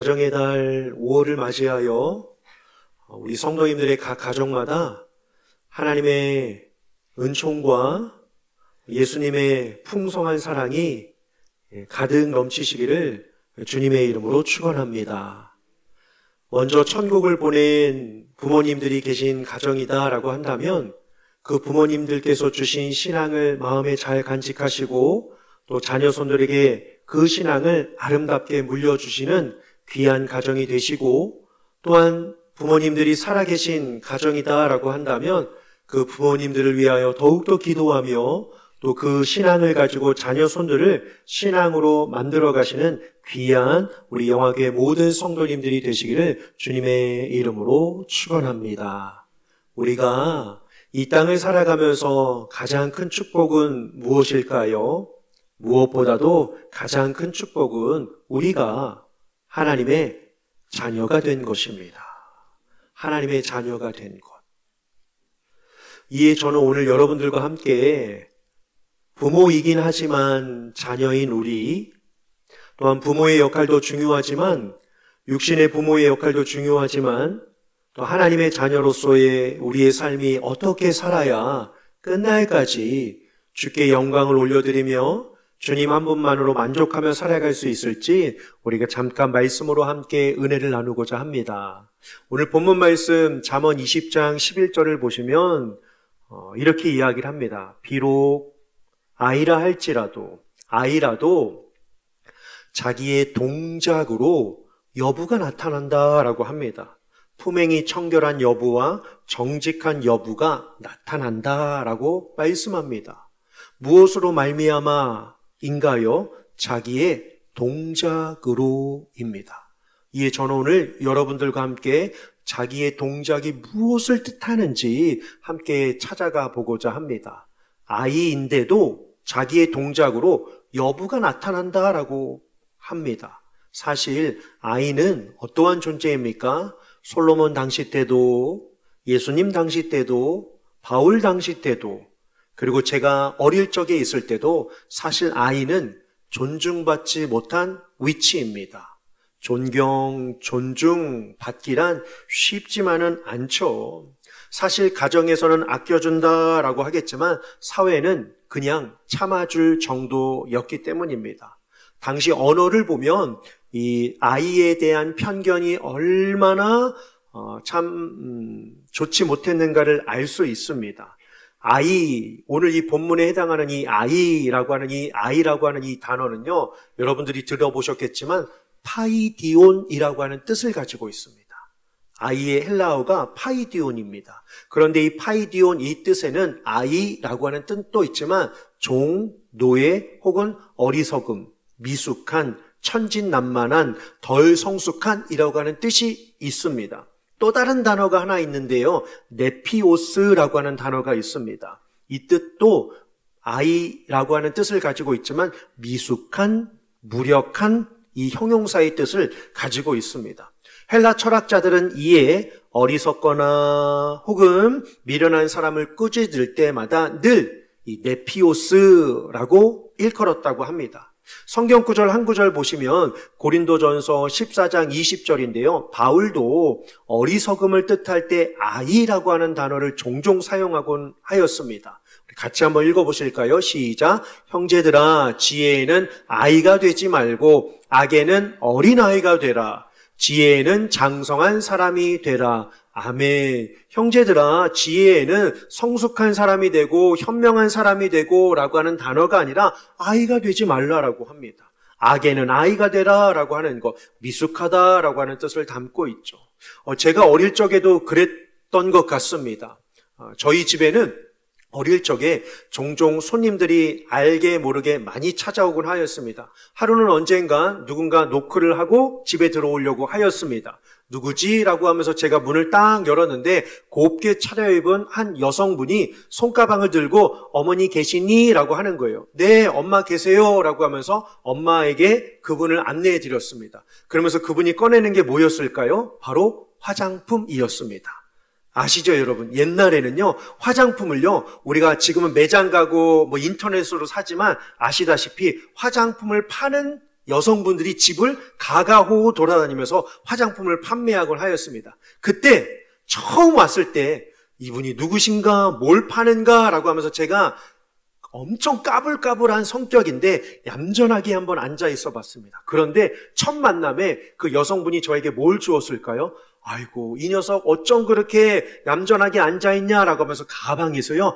가정의 달 5월을 맞이하여 우리 성도님들의 각 가정마다 하나님의 은총과 예수님의 풍성한 사랑이 가득 넘치시기를 주님의 이름으로 축원합니다. 먼저 천국을 보낸 부모님들이 계신 가정이다라고 한다면 그 부모님들께서 주신 신앙을 마음에 잘 간직하시고 또 자녀손들에게 그 신앙을 아름답게 물려주시는 귀한 가정이 되시고, 또한 부모님들이 살아계신 가정이다라고 한다면 그 부모님들을 위하여 더욱더 기도하며 또 그 신앙을 가지고 자녀손들을 신앙으로 만들어 가시는 귀한 우리 영화교회 모든 성도님들이 되시기를 주님의 이름으로 축원합니다. 우리가 이 땅을 살아가면서 가장 큰 축복은 무엇일까요? 무엇보다도 가장 큰 축복은 우리가 하나님의 자녀가 된 것입니다. 하나님의 자녀가 된 것. 이에 저는 오늘 여러분들과 함께 부모이긴 하지만 자녀인 우리, 또한 부모의 역할도 중요하지만 육신의 부모의 역할도 중요하지만 또 하나님의 자녀로서의 우리의 삶이 어떻게 살아야 끝날까지 주께 영광을 올려드리며 주님 한 분만으로 만족하며 살아갈 수 있을지 우리가 잠깐 말씀으로 함께 은혜를 나누고자 합니다. 오늘 본문 말씀 잠언 20장 11절을 보시면 이렇게 이야기를 합니다. 비록 아이라 할지라도 아이라도 자기의 동작으로 여부가 나타난다라고 합니다. 품행이 청결한 여부와 정직한 여부가 나타난다라고 말씀합니다. 무엇으로 말미암아 인가요? 자기의 동작으로입니다. 이에 저는 오늘 여러분들과 함께 자기의 동작이 무엇을 뜻하는지 함께 찾아가 보고자 합니다. 아이인데도 자기의 동작으로 여부가 나타난다라고 합니다. 사실 아이는 어떠한 존재입니까? 솔로몬 당시 때도, 예수님 당시 때도, 바울 당시 때도, 그리고 제가 어릴 적에 있을 때도 사실 아이는 존중받지 못한 위치입니다. 존중받기란 쉽지만은 않죠. 사실 가정에서는 아껴준다라고 하겠지만 사회는 그냥 참아줄 정도였기 때문입니다. 당시 언어를 보면 이 아이에 대한 편견이 얼마나 좋지 못했는가를 알 수 있습니다. 아이, 오늘 이 본문에 해당하는 이 아이라고 하는 이 단어는요, 여러분들이 들어보셨겠지만 파이디온이라고 하는 뜻을 가지고 있습니다. 아이의 헬라어가 파이디온입니다. 그런데 이 파이디온 이 뜻에는 아이라고 하는 뜻도 있지만 종, 노예 혹은 어리석음, 미숙한, 천진난만한, 덜 성숙한이라고 하는 뜻이 있습니다. 또 다른 단어가 하나 있는데요. 네피오스라고 하는 단어가 있습니다. 이 뜻도 아이라고 하는 뜻을 가지고 있지만 미숙한, 무력한 이 형용사의 뜻을 가지고 있습니다. 헬라 철학자들은 이에 어리석거나 혹은 미련한 사람을 꾸짖을 때마다 늘 이 네피오스라고 일컬었다고 합니다. 성경 구절 한 구절 보시면 고린도전서 14장 20절인데요. 바울도 어리석음을 뜻할 때 아이라고 하는 단어를 종종 사용하곤 하였습니다. 같이 한번 읽어보실까요? 시작. 형제들아, 지혜에는 아이가 되지 말고 악에는 어린아이가 되라. 지혜에는 장성한 사람이 되라. 아멘. 형제들아, 지혜에는 성숙한 사람이 되고 현명한 사람이 되고 라고 하는 단어가 아니라 아이가 되지 말라라고 합니다. 악에는 아이가 되라 라고 하는 것, 미숙하다 라고 하는 뜻을 담고 있죠. 제가 어릴 적에도 그랬던 것 같습니다. 저희 집에는 어릴 적에 종종 손님들이 알게 모르게 많이 찾아오곤 하였습니다. 하루는 언젠가 누군가 노크를 하고 집에 들어오려고 하였습니다. 누구지? 라고 하면서 제가 문을 딱 열었는데 곱게 차려입은 한 여성분이 손가방을 들고 어머니 계시니? 라고 하는 거예요. 네, 엄마 계세요. 라고 하면서 엄마에게 그분을 안내해 드렸습니다. 그러면서 그분이 꺼내는 게 뭐였을까요? 바로 화장품이었습니다. 아시죠, 여러분? 옛날에는요, 화장품을요, 우리가 지금은 매장 가고 인터넷으로 사지만 아시다시피 화장품을 파는 여성분들이 집을 가가호호 돌아다니면서 화장품을 판매하곤 하였습니다. 그때 처음 왔을 때 이분이 누구신가, 뭘 파는가 라고 하면서 제가 엄청 까불까불한 성격인데 얌전하게 한번 앉아 있어 봤습니다. 그런데 첫 만남에 그 여성분이 저에게 뭘 주었을까요? 아이고, 이 녀석 어쩜 그렇게 얌전하게 앉아있냐라고 하면서 가방에서요,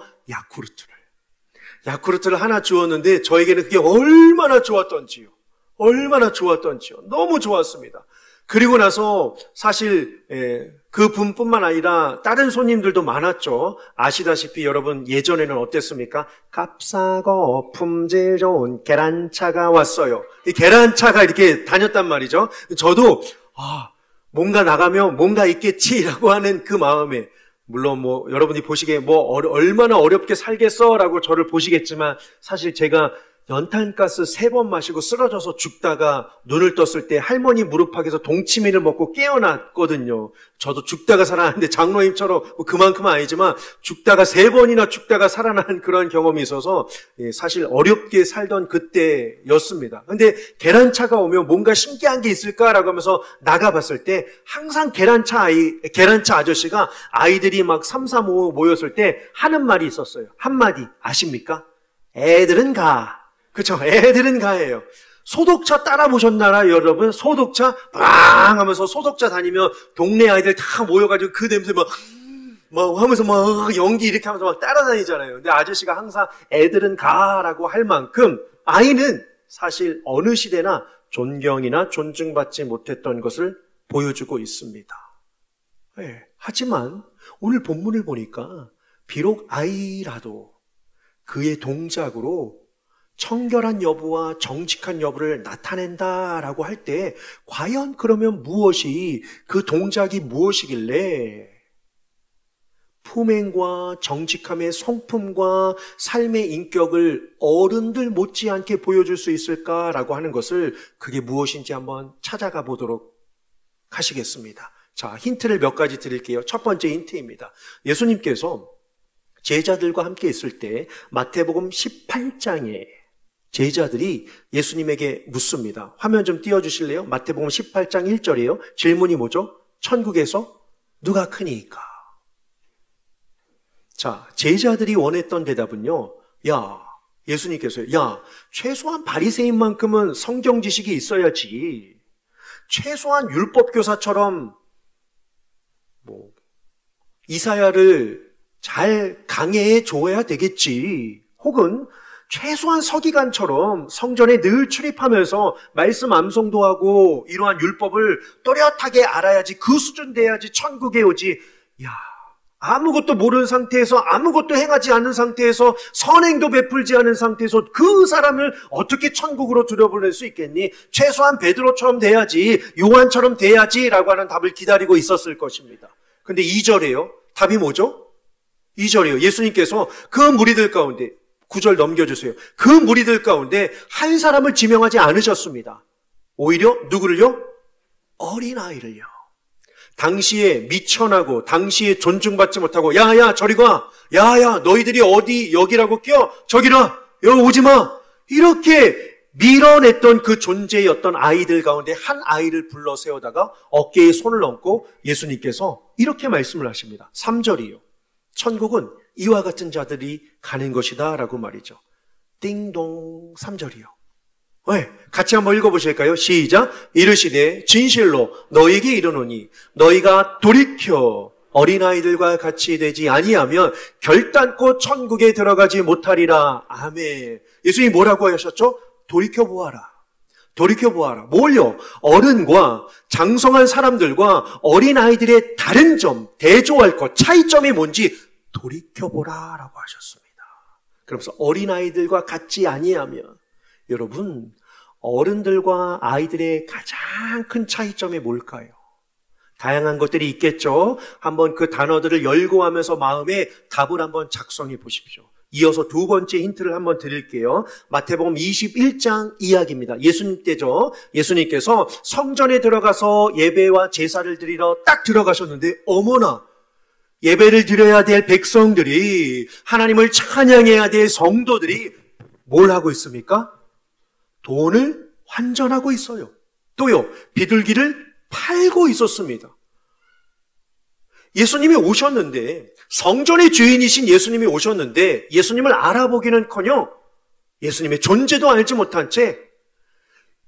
야쿠르트를 하나 주었는데 저에게는 그게 얼마나 좋았던지요. 너무 좋았습니다. 그리고 나서 사실 그 분뿐만 아니라 다른 손님들도 많았죠. 아시다시피 여러분 예전에는 어땠습니까? 값싸고 품질 좋은 계란차가 왔어요. 이 계란차가 이렇게 다녔단 말이죠. 저도 뭔가 나가면 뭔가 있겠지라고 하는 그 마음에, 물론 여러분이 보시기에 얼마나 어렵게 살겠어라고 저를 보시겠지만 사실 제가 연탄가스 3번 마시고 쓰러져서 죽다가 눈을 떴을 때 할머니 무릎팍에서 동치미를 먹고 깨어났거든요. 저도 죽다가 살아났는데 장로님처럼 그만큼은 아니지만 죽다가 3번이나 죽다가 살아난 그런 경험이 있어서 사실 어렵게 살던 그때였습니다. 근데 계란차가 오면 뭔가 신기한 게 있을까라고 하면서 나가봤을 때 항상 계란차 아저씨가 아이들이 막 3, 4, 5 모였을 때 하는 말이 있었어요. 한마디 아십니까? 애들은 가. 그쵸? 애들은 가예요. 소독차 따라 보셨나요, 여러분? 소독차 빵 하면서 소독차 다니면 동네 아이들 다 모여가지고 그 냄새 막 하면서 막 연기 이렇게 하면서 막 따라다니잖아요. 근데 아저씨가 항상 애들은 가라고 할 만큼 아이는 사실 어느 시대나 존경이나 존중받지 못했던 것을 보여주고 있습니다. 네. 하지만 오늘 본문을 보니까 비록 아이라도 그의 동작으로 청결한 여부와 정직한 여부를 나타낸다라고 할 때 과연 그러면 그 동작이 무엇이길래 품행과 정직함의 성품과 삶의 인격을 어른들 못지않게 보여줄 수 있을까라고 하는 것을 그게 무엇인지 한번 찾아가 보도록 하시겠습니다. 자, 힌트를 몇 가지 드릴게요. 첫 번째 힌트입니다. 예수님께서 제자들과 함께 있을 때 마태복음 18장에 제자들이 예수님에게 묻습니다. 화면 좀 띄워주실래요? 마태복음 18장 1절이에요. 질문이 뭐죠? 천국에서 누가 크니까? 자, 제자들이 원했던 대답은요. 예수님께서요. 최소한 바리새인만큼은 성경 지식이 있어야지. 최소한 율법교사처럼 이사야를 잘 강해해 줘야 되겠지. 혹은 최소한 서기관처럼 성전에 늘 출입하면서 말씀 암송도 하고 이러한 율법을 또렷하게 알아야지, 그 수준 돼야지 천국에 오지. 아무것도 모르는 상태에서, 아무것도 행하지 않은 상태에서, 선행도 베풀지 않은 상태에서 그 사람을 어떻게 천국으로 들여보낼 수 있겠니? 최소한 베드로처럼 돼야지, 요한처럼 돼야지 라고 하는 답을 기다리고 있었을 것입니다. 근데 2절이에요. 답이 뭐죠? 2절이에요. 예수님께서 그 무리들 가운데, 9절 넘겨주세요. 그 무리들 가운데 한 사람을 지명하지 않으셨습니다. 오히려 누구를요? 어린아이를요. 당시에 미천하고 당시에 존중받지 못하고 저리 가. 너희들이 어디 여기라고 껴? 저기라. 여기 오지 마. 이렇게 밀어냈던 그 존재였던 아이들 가운데 한 아이를 불러 세우다가 어깨에 손을 얹고 예수님께서 이렇게 말씀을 하십니다. 3절이요. 천국은 이와 같은 자들이 가는 것이다 라고 말이죠. 띵동 3절이요. 같이 한번 읽어보실까요? 시작. 이르시되 진실로 너희에게 이르노니 너희가 돌이켜 어린아이들과 같이 되지 아니하면 결단코 천국에 들어가지 못하리라. 아멘. 예수님이 뭐라고 하셨죠? 돌이켜보아라. 뭘요? 어른과 장성한 사람들과 어린아이들의 다른 점, 대조할 것, 차이점이 뭔지 돌이켜보라 라고 하셨습니다. 그러면서 어린아이들과 같지 아니하면, 여러분, 어른들과 아이들의 가장 큰 차이점이 뭘까요? 다양한 것들이 있겠죠. 한번 그 단어들을 열거하면서 마음에 답을 한번 작성해 보십시오. 이어서 두 번째 힌트를 한번 드릴게요. 마태복음 21장 이야기입니다. 예수님 때죠. 예수님께서 성전에 들어가서 예배와 제사를 드리러 딱 들어가셨는데 어머나, 예배를 드려야 될 백성들이, 하나님을 찬양해야 될 성도들이 뭘 하고 있습니까? 돈을 환전하고 있어요. 또요, 비둘기를 팔고 있었습니다. 예수님이 오셨는데, 성전의 주인이신 예수님이 오셨는데 예수님을 알아보기는커녕 예수님의 존재도 알지 못한 채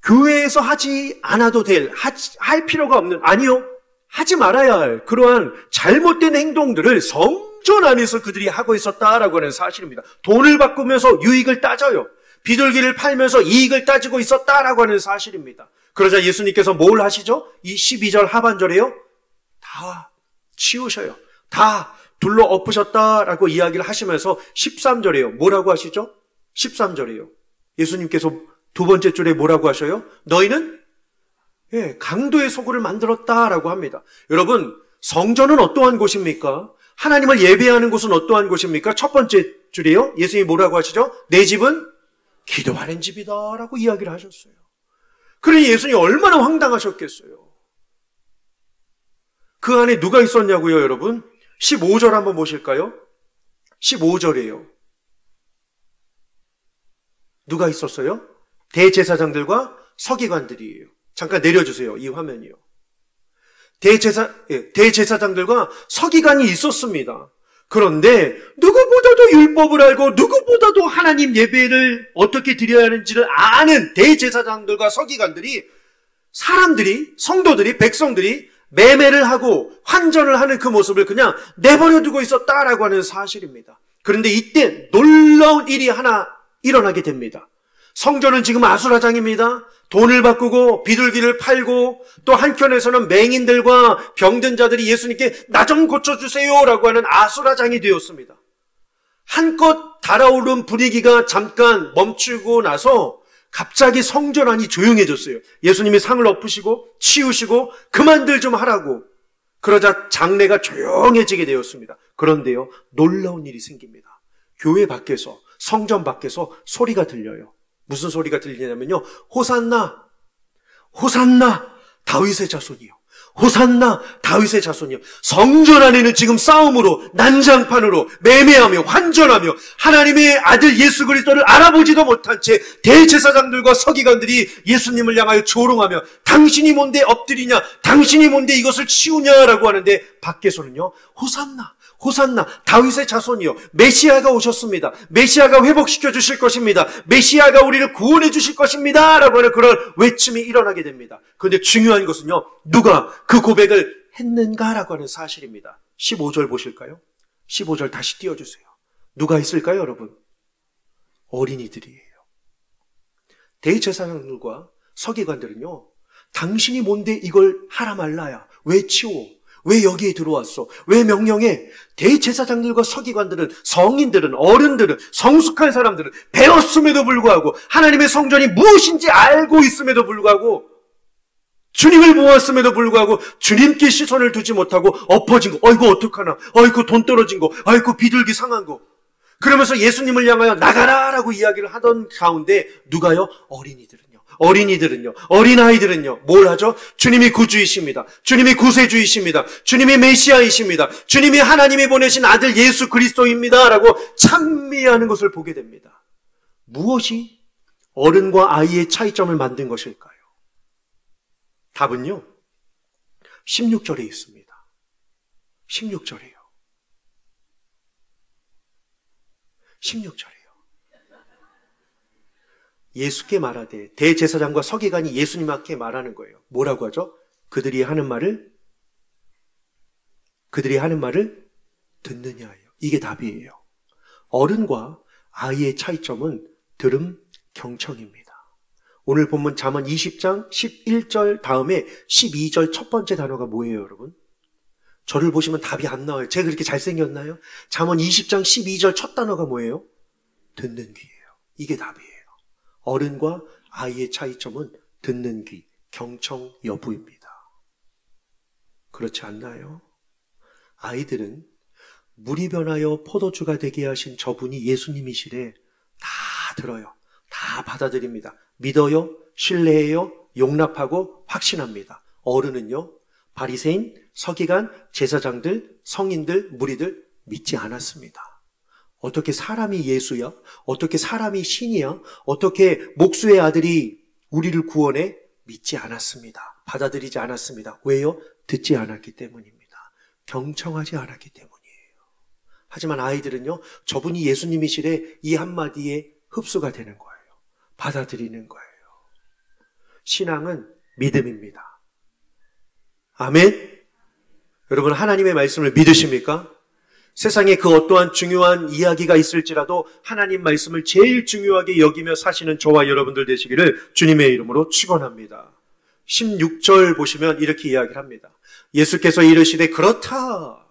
교회에서 하지 않아도 할 필요가 없는, 아니요, 하지 말아야 할 그러한 잘못된 행동들을 성전 안에서 그들이 하고 있었다라고 하는 사실입니다. 돈을 바꾸면서 유익을 따져요. 비둘기를 팔면서 이익을 따지고 있었다라고 하는 사실입니다. 그러자 예수님께서 뭘 하시죠? 이 12절 하반절에요. 다 치우셔요. 다 둘러 엎으셨다라고 이야기를 하시면서 13절에요. 뭐라고 하시죠? 13절에요. 예수님께서 두 번째 줄에 뭐라고 하셔요? 너희는 강도의 소굴을 만들었다라고 합니다. 여러분, 성전은 어떠한 곳입니까? 하나님을 예배하는 곳은 어떠한 곳입니까? 첫 번째 줄이요. 예수님이 뭐라고 하시죠? 내 집은 기도하는 집이다라고 이야기를 하셨어요. 그러니 예수님이 얼마나 황당하셨겠어요. 그 안에 누가 있었냐고요, 여러분? 15절 한번 보실까요? 15절이에요. 누가 있었어요? 대제사장들과 서기관들이에요. 잠깐 내려주세요. 이 화면이요. 대제사장들과 서기관이 있었습니다. 그런데 누구보다도 율법을 알고 누구보다도 하나님 예배를 어떻게 드려야 하는지를 아는 대제사장들과 서기관들이, 사람들이, 성도들이, 백성들이 매매를 하고 환전을 하는 그 모습을 그냥 내버려 두고 있었다라고 하는 사실입니다. 그런데 이때 놀라운 일이 하나 일어나게 됩니다. 성전은 지금 아수라장입니다. 돈을 바꾸고 비둘기를 팔고 또 한켠에서는 맹인들과 병든 자들이 예수님께 나 좀 고쳐주세요라고 하는 아수라장이 되었습니다. 한껏 달아오른 분위기가 잠깐 멈추고 나서 갑자기 성전 안이 조용해졌어요. 예수님이 상을 엎으시고 치우시고 그만들 좀 하라고. 그러자 장례가 조용해지게 되었습니다. 그런데요, 놀라운 일이 생깁니다. 교회 밖에서, 성전 밖에서 소리가 들려요. 무슨 소리가 들리냐면요, 호산나, 호산나, 다윗의 자손이요. 호산나, 다윗의 자손이요. 성전 안에는 지금 싸움으로, 난장판으로 매매하며 환전하며 하나님의 아들 예수 그리스도를 알아보지도 못한 채 대제사장들과 서기관들이 예수님을 향하여 조롱하며 당신이 뭔데 엎드리냐, 당신이 뭔데 이것을 치우냐라고 하는데, 밖에서는요, 호산나, 호산나, 다윗의 자손이요. 메시아가 오셨습니다. 메시아가 회복시켜 주실 것입니다. 메시아가 우리를 구원해 주실 것입니다. 라고 하는 그런 외침이 일어나게 됩니다. 그런데 중요한 것은요, 누가 그 고백을 했는가라고 하는 사실입니다. 15절 보실까요? 15절 다시 띄워주세요. 누가 했을까요, 여러분? 어린이들이에요. 대제사장들과 서기관들은요, 당신이 뭔데 이걸 하라 말라야, 왜 치워? 왜 여기에 들어왔어? 왜 명령해? 대제사장들과 서기관들은, 성인들은, 어른들은, 성숙한 사람들은 배웠음에도 불구하고 하나님의 성전이 무엇인지 알고 있음에도 불구하고 주님을 보았음에도 불구하고 주님께 시선을 두지 못하고 엎어진 거, 어이구 어떡하나, 어이구 돈 떨어진 거, 어이구 비둘기 상한 거, 그러면서 예수님을 향하여 나가라라고 이야기를 하던 가운데 누가요? 어린이들은요, 어린아이들은요, 뭘 하죠? 주님이 구주이십니다. 주님이 구세주이십니다. 주님이 메시아이십니다. 주님이 하나님이 보내신 아들 예수 그리스도입니다. 라고 찬미하는 것을 보게 됩니다. 무엇이 어른과 아이의 차이점을 만든 것일까요? 답은요, 16절에 있습니다. 16절이에요. 16절이에요. 예수께 말하되, 대제사장과 서기관이 예수님께 말하는 거예요. 뭐라고 하죠? 그들이 하는 말을 듣느냐예요. 이게 답이에요. 어른과 아이의 차이점은 들음, 경청입니다. 오늘 본문 잠언 20장 11절 다음에 12절 첫 번째 단어가 뭐예요, 여러분? 저를 보시면 답이 안 나와요. 제가 그렇게 잘생겼나요? 잠언 20장 12절 첫 단어가 뭐예요? 듣는 귀예요. 이게 답이에요. 어른과 아이의 차이점은 듣는 귀, 경청 여부입니다. 그렇지 않나요? 아이들은 물이 변하여 포도주가 되게 하신 저분이 예수님이시래. 다 들어요. 다 받아들입니다. 믿어요, 신뢰해요, 용납하고 확신합니다. 어른은요, 바리새인, 서기관, 제사장들, 성인들, 무리들 믿지 않았습니다. 어떻게 사람이 예수야? 어떻게 사람이 신이야? 어떻게 목수의 아들이 우리를 구원해 믿지 않았습니다. 받아들이지 않았습니다. 왜요? 듣지 않았기 때문입니다. 경청하지 않았기 때문이에요. 하지만 아이들은요, 저분이 예수님이시래 이 한마디에 흡수가 되는 거예요. 받아들이는 거예요. 신앙은 믿음입니다. 아멘? 여러분, 하나님의 말씀을 믿으십니까? 세상에 그 어떠한 중요한 이야기가 있을지라도 하나님 말씀을 제일 중요하게 여기며 사시는 저와 여러분들 되시기를 주님의 이름으로 축원합니다. 16절 보시면 이렇게 이야기를 합니다. 예수께서 이르시되 그렇다.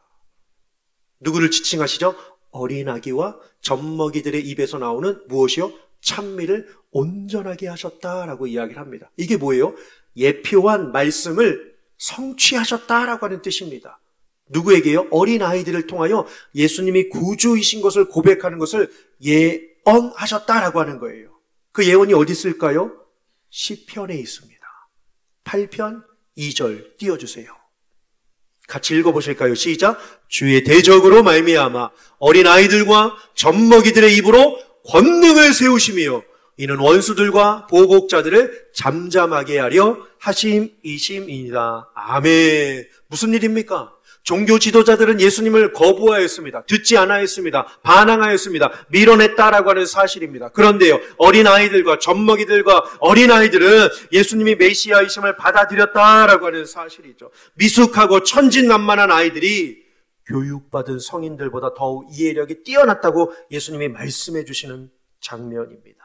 누구를 지칭하시죠? 어린아기와 젖먹이들의 입에서 나오는 무엇이요? 찬미를 온전하게 하셨다라고 이야기를 합니다. 이게 뭐예요? 예표한 말씀을 성취하셨다라고 하는 뜻입니다. 누구에게요? 어린아이들을 통하여 예수님이 구주이신 것을 고백하는 것을 예언하셨다라고 하는 거예요. 그 예언이 어디 있을까요? 시편에 있습니다. 8편 2절 띄워주세요. 같이 읽어보실까요? 시작. 주의 대적으로 말미암아 어린아이들과 젖먹이들의 입으로 권능을 세우시며 이는 원수들과 보복자들을 잠잠하게 하려 하심이심이니라. 아멘. 무슨 일입니까? 종교 지도자들은 예수님을 거부하였습니다. 듣지 않아했습니다. 반항하였습니다. 밀어냈다라고 하는 사실입니다. 그런데요, 어린아이들과 젖먹이들과 어린아이들은 예수님이 메시아이심을 받아들였다라고 하는 사실이죠. 미숙하고 천진난만한 아이들이 교육받은 성인들보다 더욱 이해력이 뛰어났다고 예수님이 말씀해 주시는 장면입니다.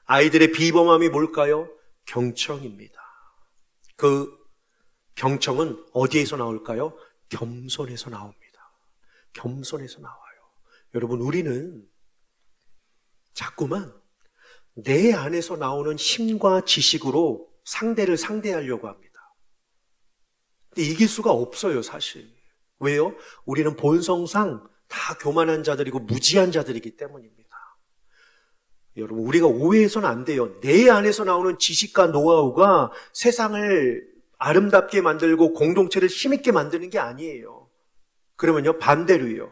아이들의 비범함이 뭘까요? 경청입니다. 그 경청은 어디에서 나올까요? 겸손에서 나옵니다. 겸손에서 나와요. 여러분, 우리는 자꾸만 내 안에서 나오는 힘과 지식으로 상대를 상대하려고 합니다. 근데 이길 수가 없어요, 사실. 왜요? 우리는 본성상 다 교만한 자들이고 무지한 자들이기 때문입니다. 여러분, 우리가 오해해서는 안 돼요. 내 안에서 나오는 지식과 노하우가 세상을 아름답게 만들고 공동체를 힘있게 만드는 게 아니에요. 그러면요, 반대로요.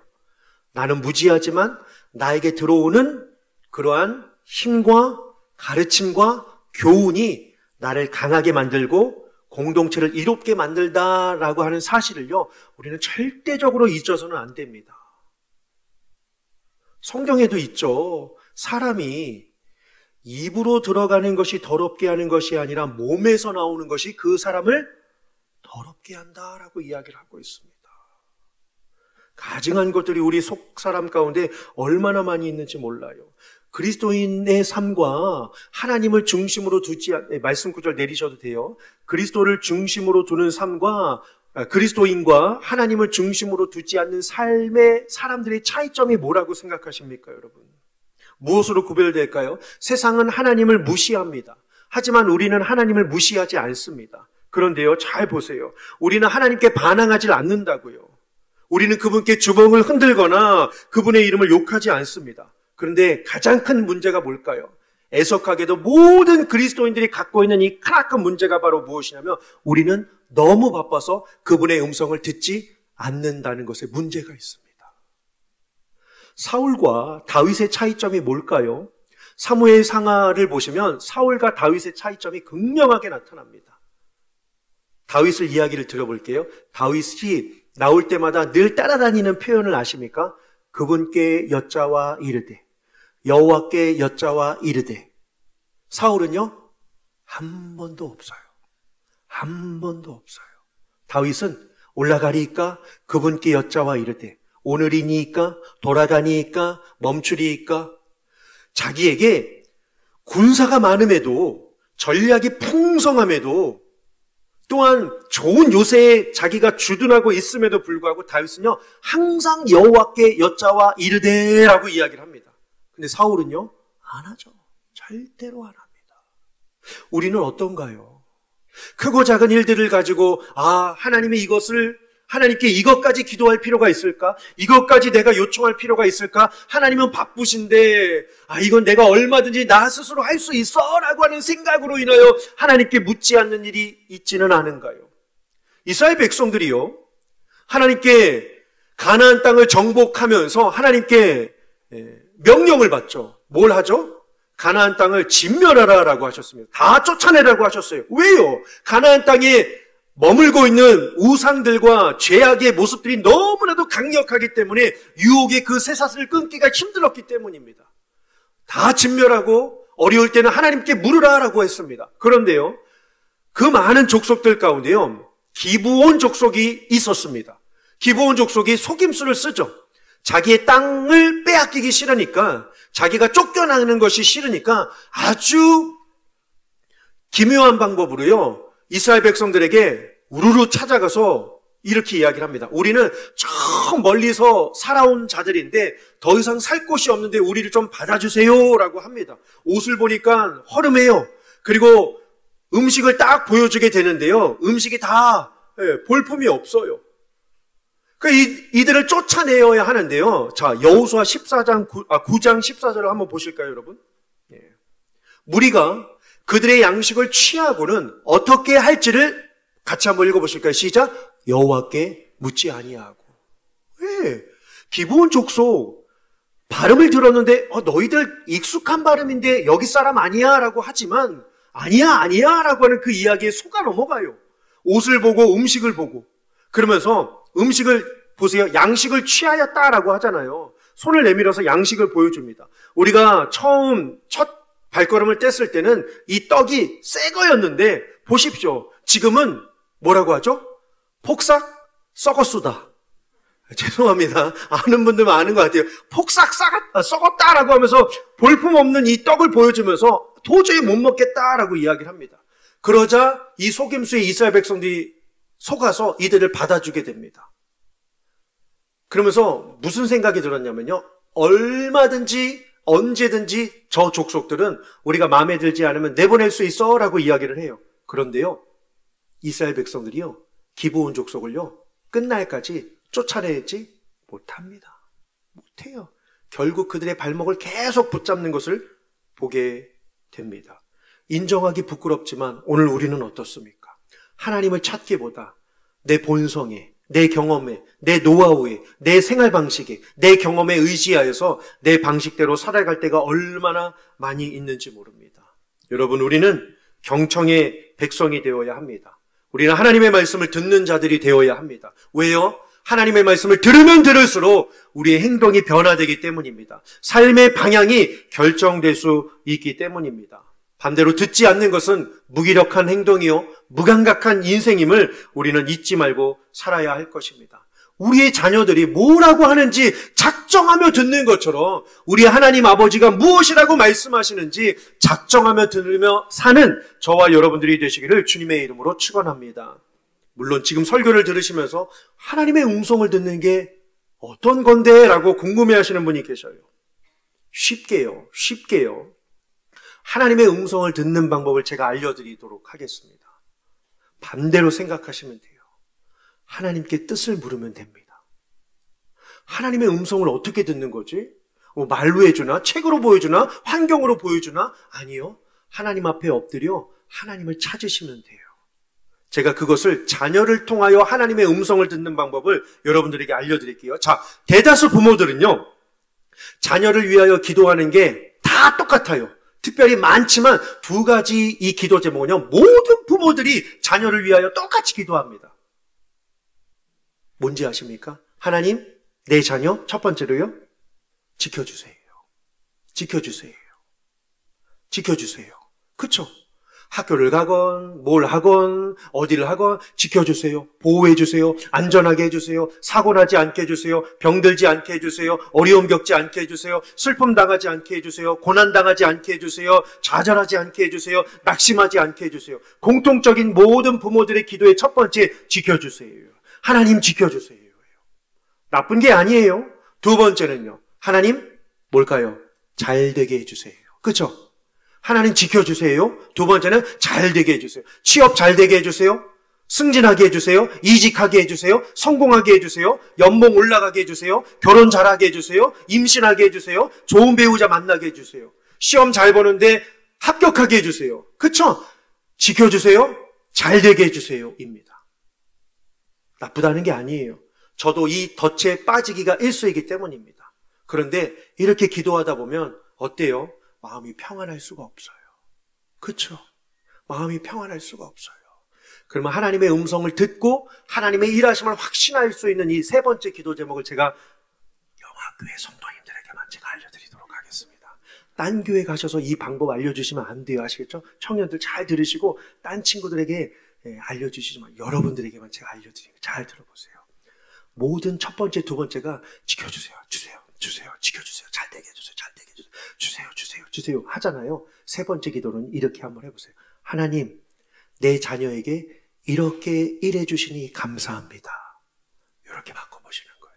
나는 무지하지만 나에게 들어오는 그러한 힘과 가르침과 교훈이 나를 강하게 만들고 공동체를 이롭게 만들다라고 하는 사실을요, 우리는 절대적으로 잊어서는 안 됩니다. 성경에도 있죠. 사람이 입으로 들어가는 것이 더럽게 하는 것이 아니라 몸에서 나오는 것이 그 사람을 더럽게 한다라고 이야기를 하고 있습니다. 가증한 것들이 우리 속 사람 가운데 얼마나 많이 있는지 몰라요. 그리스도인의 삶과 하나님을 중심으로 두지 말씀 구절 내리셔도 돼요. 그리스도를 중심으로 두는 삶과 그리스도인과 하나님을 중심으로 두지 않는 삶의 사람들의 차이점이 뭐라고 생각하십니까, 여러분? 무엇으로 구별될까요? 세상은 하나님을 무시합니다. 하지만 우리는 하나님을 무시하지 않습니다. 그런데요, 잘 보세요. 우리는 하나님께 반항하지 않는다고요. 우리는 그분께 주먹을 흔들거나 그분의 이름을 욕하지 않습니다. 그런데 가장 큰 문제가 뭘까요? 애석하게도 모든 그리스도인들이 갖고 있는 이 크나큰 문제가 바로 무엇이냐면 우리는 너무 바빠서 그분의 음성을 듣지 않는다는 것에 문제가 있습니다. 사울과 다윗의 차이점이 뭘까요? 사무엘 상하를 보시면 사울과 다윗의 차이점이 극명하게 나타납니다. 다윗을 이야기를 들어볼게요. 다윗이 나올 때마다 늘 따라다니는 표현을 아십니까? 그분께 여짜와 이르되, 여호와께 여짜와 이르되. 사울은요, 한 번도 없어요. 한 번도 없어요. 다윗은 올라가리이까 그분께 여짜와 이르되, 오늘이니까 돌아가니까 멈추리이까. 자기에게 군사가 많음에도 전략이 풍성함에도 또한 좋은 요새에 자기가 주둔하고 있음에도 불구하고 다윗은요 항상 여호와께 여짜와 이르되라고 이야기를 합니다. 근데 사울은요 안 하죠. 절대로 안 합니다. 우리는 어떤가요? 크고 작은 일들을 가지고 하나님이 이것을 하나님께 이것까지 기도할 필요가 있을까? 이것까지 내가 요청할 필요가 있을까? 하나님은 바쁘신데 이건 내가 얼마든지 나 스스로 할 수 있어 라고 하는 생각으로 인하여 하나님께 묻지 않는 일이 있지는 않은가요? 이스라엘 백성들이요 하나님께 가나안 땅을 정복하면서 하나님께 명령을 받죠. 뭘 하죠? 가나안 땅을 진멸하라라고 하셨습니다. 다 쫓아내라고 하셨어요. 왜요? 가나안 땅에 머물고 있는 우상들과 죄악의 모습들이 너무나도 강력하기 때문에 유혹의 그 쇠사슬을 끊기가 힘들었기 때문입니다. 다 진멸하고 어려울 때는 하나님께 물으라라고 했습니다. 그런데요, 그 많은 족속들 가운데요, 기브온 족속이 있었습니다. 기브온 족속이 속임수를 쓰죠. 자기의 땅을 빼앗기기 싫으니까, 자기가 쫓겨나는 것이 싫으니까 아주 기묘한 방법으로요, 이스라엘 백성들에게 우르르 찾아가서 이렇게 이야기를 합니다. 우리는 저 멀리서 살아온 자들인데 더 이상 살 곳이 없는데 우리를 좀 받아주세요 라고 합니다. 옷을 보니까 허름해요. 그리고 음식을 딱 보여주게 되는데요, 음식이 다 볼품이 없어요. 이들을 쫓아내어야 하는데요. 자, 여호수아 9장 14절을 한번 보실까요, 여러분? 무리가 그들의 양식을 취하고는 어떻게 할지를 같이 한번 읽어보실까요? 시작. 여호와께 묻지 아니하고. 왜? 기브온 족속 발음을 들었는데 너희들 익숙한 발음인데 여기 사람 아니야 라고 하지만 아니야 라고 하는 그 이야기에 속아 넘어가요. 옷을 보고 음식을 보고 그러면서 음식을 보세요. 양식을 취하였다라고 하잖아요. 손을 내밀어서 양식을 보여줍니다. 우리가 처음 첫 발걸음을 뗐을 때는 이 떡이 새 거였는데 보십시오. 지금은 뭐라고 하죠? 폭삭 썩었수다. 죄송합니다. 아는 분들은 아는 것 같아요. 폭삭 썩었다라고 하면서 볼품없는 이 떡을 보여주면서 도저히 못 먹겠다라고 이야기를 합니다. 그러자 이 속임수에 이스라엘 백성들이 속아서 이들을 받아주게 됩니다. 그러면서 무슨 생각이 들었냐면요, 얼마든지 언제든지 저 족속들은 우리가 마음에 들지 않으면 내보낼 수 있어 라고 이야기를 해요. 그런데요, 이스라엘 백성들이요, 기브온 족속을요, 끝날까지 쫓아내지 못합니다. 못해요. 결국 그들의 발목을 계속 붙잡는 것을 보게 됩니다. 인정하기 부끄럽지만 오늘 우리는 어떻습니까? 하나님을 찾기보다 내 본성에, 내 경험에, 내 노하우에, 내 생활 방식에, 내 경험에 의지하여서 내 방식대로 살아갈 때가 얼마나 많이 있는지 모릅니다. 여러분, 우리는 경청의 백성이 되어야 합니다. 우리는 하나님의 말씀을 듣는 자들이 되어야 합니다. 왜요? 하나님의 말씀을 들으면 들을수록 우리의 행동이 변화되기 때문입니다. 삶의 방향이 결정될 수 있기 때문입니다. 반대로 듣지 않는 것은 무기력한 행동이요, 무감각한 인생임을 우리는 잊지 말고 살아야 할 것입니다. 우리의 자녀들이 뭐라고 하는지 작정하며 듣는 것처럼 우리 하나님 아버지가 무엇이라고 말씀하시는지 작정하며 들으며 사는 저와 여러분들이 되시기를 주님의 이름으로 축원합니다. 물론 지금 설교를 들으시면서 하나님의 음성을 듣는 게 어떤 건데? 라고 궁금해하시는 분이 계셔요. 쉽게요. 하나님의 음성을 듣는 방법을 제가 알려드리도록 하겠습니다. 반대로 생각하시면 돼요. 하나님께 뜻을 물으면 됩니다. 하나님의 음성을 어떻게 듣는 거지? 말로 해주나? 책으로 보여주나? 환경으로 보여주나? 아니요. 하나님 앞에 엎드려 하나님을 찾으시면 돼요. 제가 그것을 자녀를 통하여 하나님의 음성을 듣는 방법을 여러분들에게 알려드릴게요. 자, 대다수 부모들은요, 자녀를 위하여 기도하는 게 다 똑같아요. 특별히 많지만 두 가지 이 기도 제목은요, 모든 부모들이 자녀를 위하여 똑같이 기도합니다. 뭔지 아십니까? 하나님, 내 자녀 첫 번째로요, 지켜주세요. 그쵸? 학교를 가건 뭘 하건 어디를 하건 지켜주세요. 보호해주세요. 안전하게 해주세요. 사고 나지 않게 해주세요. 병들지 않게 해주세요. 어려움 겪지 않게 해주세요. 슬픔 당하지 않게 해주세요. 고난 당하지 않게 해주세요. 좌절하지 않게 해주세요. 낙심하지 않게 해주세요. 공통적인 모든 부모들의 기도의 첫 번째, 지켜주세요. 하나님 지켜주세요. 나쁜 게 아니에요. 두 번째는요, 하나님 뭘까요? 잘 되게 해주세요. 그렇죠? 하나님 지켜주세요. 두 번째는 잘 되게 해주세요. 취업 잘 되게 해주세요. 승진하게 해주세요. 이직하게 해주세요. 성공하게 해주세요. 연봉 올라가게 해주세요. 결혼 잘하게 해주세요. 임신하게 해주세요. 좋은 배우자 만나게 해주세요. 시험 잘 보는데 합격하게 해주세요. 그쵸? 지켜주세요. 잘 되게 해주세요. 입니다. 나쁘다는 게 아니에요. 저도 이 덫에 빠지기가 일쑤이기 때문입니다. 그런데 이렇게 기도하다 보면 어때요? 마음이 평안할 수가 없어요. 그렇죠? 마음이 평안할 수가 없어요. 그러면 하나님의 음성을 듣고 하나님의 일하심을 확신할 수 있는 이 세 번째 기도 제목을 제가 영화교회 성도님들에게만 제가 알려드리도록 하겠습니다. 딴 교회 가셔서 이 방법 알려주시면 안 돼요. 아시겠죠? 청년들 잘 들으시고 딴 친구들에게 알려주시지만 여러분들에게만 제가 알려드리니까 잘 들어보세요. 모든 첫 번째, 두 번째가 지켜주세요. 주세요. 지켜주세요. 잘 되게 해주세요. 주세요. 하잖아요. 세 번째 기도는 이렇게 한번 해보세요. 하나님, 내 자녀에게 이렇게 일해주시니 감사합니다. 이렇게 바꿔보시는 거예요.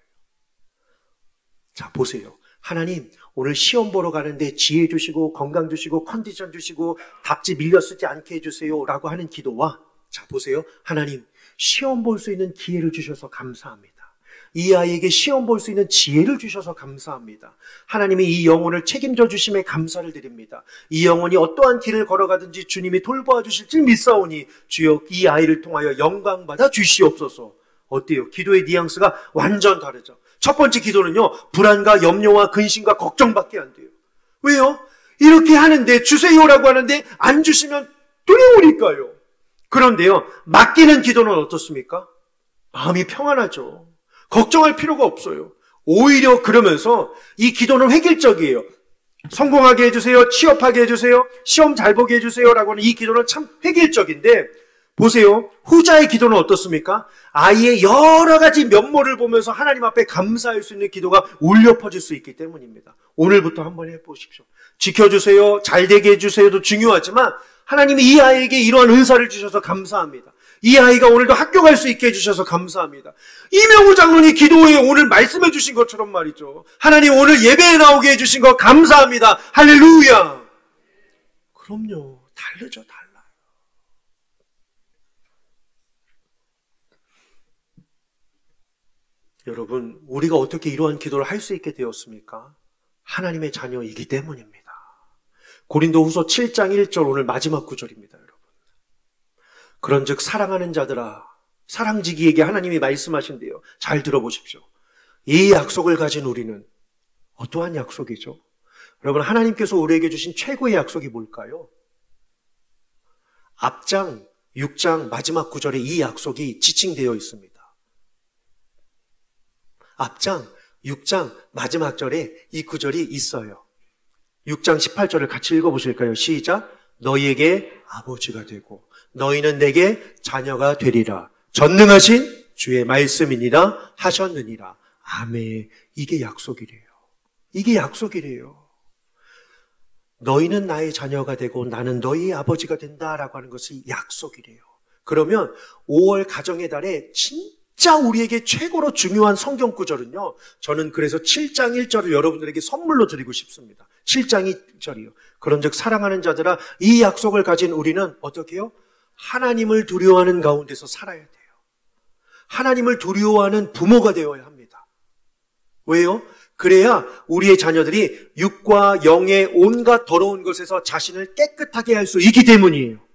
자, 보세요. 하나님, 오늘 시험 보러 가는데 지혜 주시고 건강 주시고 컨디션 주시고 답지 밀려 쓰지 않게 해주세요 라고 하는 기도와, 자 보세요. 하나님, 시험 볼 수 있는 기회를 주셔서 감사합니다. 이 아이에게 시험 볼 수 있는 지혜를 주셔서 감사합니다. 하나님이 이 영혼을 책임져 주심에 감사를 드립니다. 이 영혼이 어떠한 길을 걸어가든지 주님이 돌보아 주실 줄 믿사오니 주여 이 아이를 통하여 영광받아 주시옵소서. 어때요? 기도의 뉘앙스가 완전 다르죠. 첫 번째 기도는요, 불안과 염려와 근심과 걱정밖에 안 돼요. 왜요? 이렇게 하는데, 주세요라고 하는데 안 주시면 두려우니까요. 그런데요, 맡기는 기도는 어떻습니까? 마음이 평안하죠. 걱정할 필요가 없어요. 오히려 그러면서 이 기도는 획일적이에요. 성공하게 해주세요. 취업하게 해주세요. 시험 잘 보게 해주세요. 라고 하는 이 기도는 참 획일적인데, 보세요. 후자의 기도는 어떻습니까? 아이의 여러 가지 면모를 보면서 하나님 앞에 감사할 수 있는 기도가 울려 퍼질 수 있기 때문입니다. 오늘부터 한번 해보십시오. 지켜주세요. 잘 되게 해주세요도 중요하지만 하나님이 이 아이에게 이러한 은사를 주셔서 감사합니다. 이 아이가 오늘도 학교 갈 수 있게 해주셔서 감사합니다. 이명우 장로님 기도에 오늘 말씀해 주신 것처럼 말이죠. 하나님 오늘 예배에 나오게 해주신 거 감사합니다. 할렐루야. 그럼요. 다르죠. 달라요. 여러분, 우리가 어떻게 이러한 기도를 할 수 있게 되었습니까? 하나님의 자녀이기 때문입니다. 고린도후서 7장 1절 오늘 마지막 구절입니다. 여러분. 그런즉 사랑하는 자들아, 사랑지기에게 하나님이 말씀하신대요. 잘 들어보십시오. 이 약속을 가진 우리는 어떠한 약속이죠? 여러분, 하나님께서 우리에게 주신 최고의 약속이 뭘까요? 앞장 6장 마지막 구절에 이 약속이 지칭되어 있습니다. 앞장 6장 마지막 절에 이 구절이 있어요. 6장 18절을 같이 읽어보실까요? 시작. 너희에게 아버지가 되고 너희는 내게 자녀가 되리라. 전능하신 주의 말씀이니라 하셨느니라. 아멘. 이게 약속이래요. 이게 약속이래요. 너희는 나의 자녀가 되고 나는 너희의 아버지가 된다라고 하는 것이 약속이래요. 그러면 5월 가정의 달에 진짜 우리에게 최고로 중요한 성경 구절은요, 저는 그래서 7장 1절을 여러분들에게 선물로 드리고 싶습니다. 7장 1절이요. 그런즉 사랑하는 자들아, 이 약속을 가진 우리는 어떻게 해요? 하나님을 두려워하는 가운데서 살아야 돼요. 하나님을 두려워하는 부모가 되어야 합니다. 왜요? 그래야 우리의 자녀들이 육과 영의 온갖 더러운 것에서 자신을 깨끗하게 할 수 있기 때문이에요.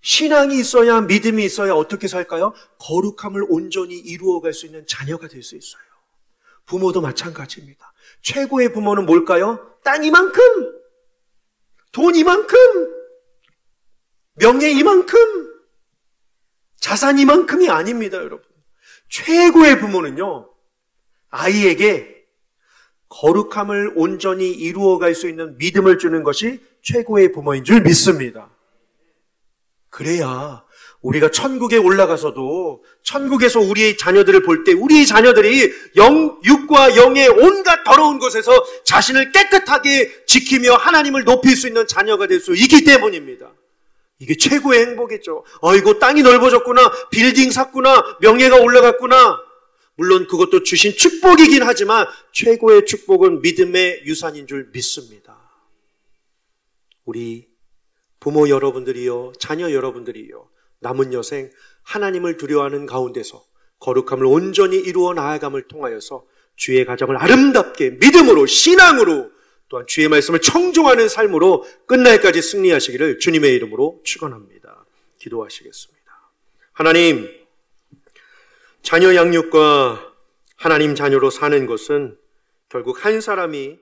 신앙이 있어야, 믿음이 있어야 어떻게 살까요? 거룩함을 온전히 이루어갈 수 있는 자녀가 될 수 있어요. 부모도 마찬가지입니다. 최고의 부모는 뭘까요? 땅 이만큼, 돈 이만큼, 명예 이만큼, 자산 이만큼이 아닙니다, 여러분. 최고의 부모는요, 아이에게 거룩함을 온전히 이루어갈 수 있는 믿음을 주는 것이 최고의 부모인 줄 믿습니다. 그래야 우리가 천국에 올라가서도 천국에서 우리의 자녀들을 볼 때 우리의 자녀들이 육과 영의 온갖 더러운 것에서 자신을 깨끗하게 지키며 하나님을 높일 수 있는 자녀가 될 수 있기 때문입니다. 이게 최고의 행복이죠. 어이구, 땅이 넓어졌구나, 빌딩 샀구나, 명예가 올라갔구나. 물론 그것도 주신 축복이긴 하지만 최고의 축복은 믿음의 유산인 줄 믿습니다. 우리 부모 여러분들이요, 자녀 여러분들이요, 남은 여생 하나님을 두려워하는 가운데서 거룩함을 온전히 이루어 나아감을 통하여서 주의 가정을 아름답게 믿음으로, 신앙으로, 또한 주의 말씀을 청종하는 삶으로 끝날까지 승리하시기를 주님의 이름으로 축원합니다. 기도하시겠습니다. 하나님, 자녀 양육과 하나님 자녀로 사는 것은 결국 한 사람이